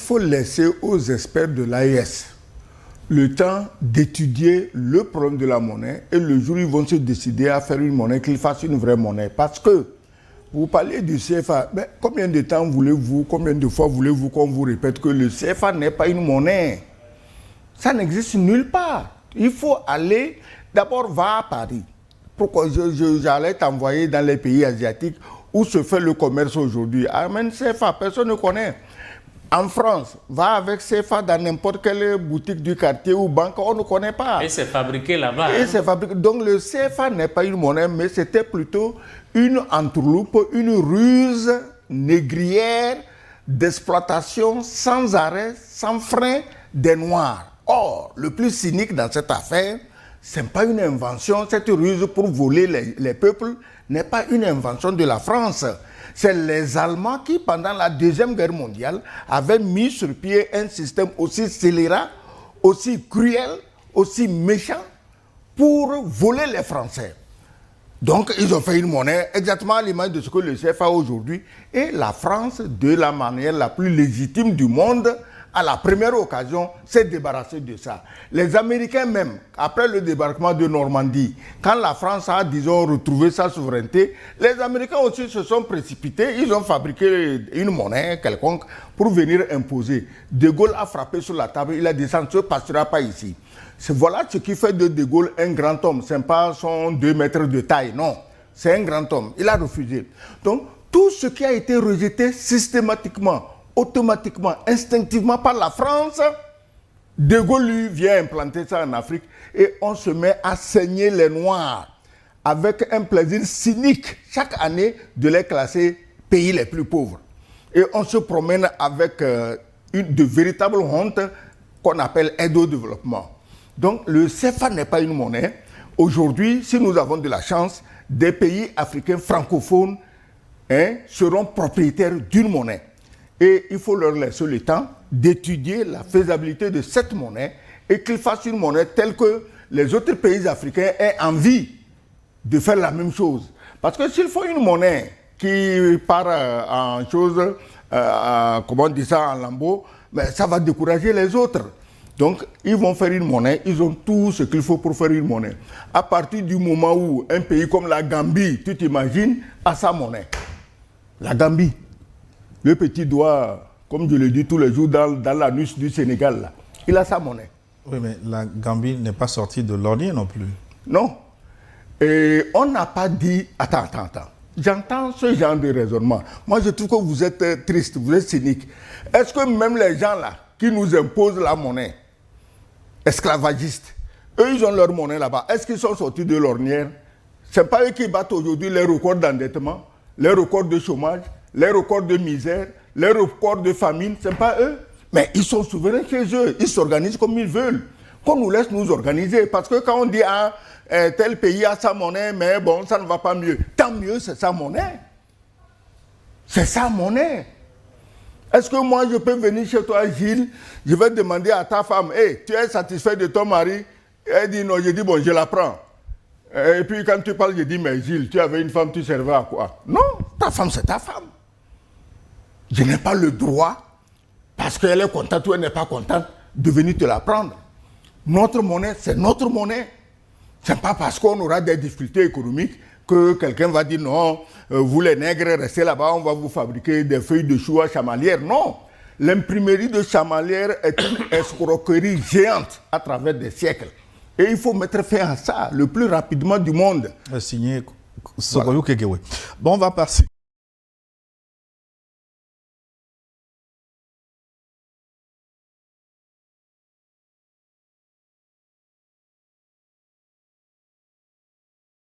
faut laisser aux experts de l'AES le temps d'étudier le problème de la monnaie et le jour où ils vont se décider à faire une monnaie, qu'ils fassent une vraie monnaie. Parce que vous parlez du CFA, mais combien de temps voulez-vous, combien de fois voulez-vous qu'on vous répète que le CFA n'est pas une monnaie? Ça n'existe nulle part. Il faut aller, d'abord va à Paris. Pourquoi j'allais t'envoyer dans les pays asiatiques où se fait le commerce aujourd'hui? Amène CFA, personne ne connaît. En France, va avec CFA dans n'importe quelle boutique du quartier ou banque, on ne connaît pas. Et c'est fabriqué là-bas. Et c'est fabriqué. Donc le CFA n'est pas une monnaie, mais c'était plutôt une entourloupe, une ruse négrière d'exploitation sans arrêt, sans frein des Noirs. Or, le plus cynique dans cette affaire, ce n'est pas une invention, cette ruse pour voler les peuples n'est pas une invention de la France. C'est les Allemands qui, pendant la Deuxième Guerre mondiale, avaient mis sur pied un système aussi scélérat, aussi cruel, aussi méchant, pour voler les Français. Donc, ils ont fait une monnaie exactement à l'image de ce que le CFA aujourd'hui. Et la France, de la manière la plus légitime du monde, à la première occasion, s'est débarrassée de ça. Les Américains même, après le débarquement de Normandie, quand la France a, disons, retrouvé sa souveraineté, les Américains aussi se sont précipités, ils ont fabriqué une monnaie quelconque pour venir imposer. De Gaulle a frappé sur la table, il a dit ça ne se passera pas ici. Voilà ce qui fait de Gaulle un grand homme. Ce n'est pas son 2 mètres de taille, non. C'est un grand homme. Il a refusé. Donc, tout ce qui a été rejeté systématiquement, automatiquement, instinctivement par la France, De Gaulle lui vient implanter ça en Afrique et on se met à saigner les Noirs avec un plaisir cynique chaque année de les classer pays les plus pauvres. Et on se promène avec de véritables hontes qu'on appelle aide au développement. Donc le CFA n'est pas une monnaie. Aujourd'hui, si nous avons de la chance, des pays africains francophones seront propriétaires d'une monnaie. Et il faut leur laisser le temps d'étudier la faisabilité de cette monnaie et qu'ils fassent une monnaie telle que les autres pays africains aient envie de faire la même chose. Parce que s'il faut une monnaie qui part en chose, comment on dit ça, en lambeaux, ben, ça va décourager les autres. Donc, ils vont faire une monnaie, ils ont tout ce qu'il faut pour faire une monnaie. À partir du moment où un pays comme la Gambie, tu t'imagines, a sa monnaie. La Gambie, le petit doigt, comme je le dis tous les jours, dans l'anus du Sénégal, là, il a sa monnaie. Oui, mais la Gambie n'est pas sortie de l'ornier non plus. Non. Et on n'a pas dit... Attends. J'entends ce genre de raisonnement. Moi, je trouve que vous êtes triste, vous êtes cynique. Est-ce que même les gens là, qui nous imposent la monnaie, esclavagistes, eux, ils ont leur monnaie là-bas. Est-ce qu'ils sont sortis de l'ornière? Ce n'est pas eux qui battent aujourd'hui les records d'endettement, les records de chômage, les records de misère, les records de famine. Ce n'est pas eux. Mais ils sont souverains chez eux. Ils s'organisent comme ils veulent. Qu'on nous laisse nous organiser. Parce que quand on dit tel pays a sa monnaie, mais bon, ça ne va pas mieux. Tant mieux, c'est sa monnaie. C'est sa monnaie. Est-ce que moi, je peux venir chez toi, Gilles, je vais demander à ta femme, hey, tu es satisfait de ton mari? Elle dit non, je dis bon, je la prends. Et puis quand tu parles, je dis, mais Gilles, tu avais une femme, tu servais à quoi? Non, ta femme, c'est ta femme. Je n'ai pas le droit, parce qu'elle est contente ou elle n'est pas contente, de venir te la prendre. Notre monnaie, c'est notre monnaie. Ce n'est pas parce qu'on aura des difficultés économiques que quelqu'un va dire non, vous les nègres, restez là-bas, on va vous fabriquer des feuilles de chou à Chamalières. Non, l'imprimerie de Chamalières est une escroquerie géante à travers des siècles. Et il faut mettre fin à ça le plus rapidement du monde. Signé Soroyou Kekewe. Bon, on va passer.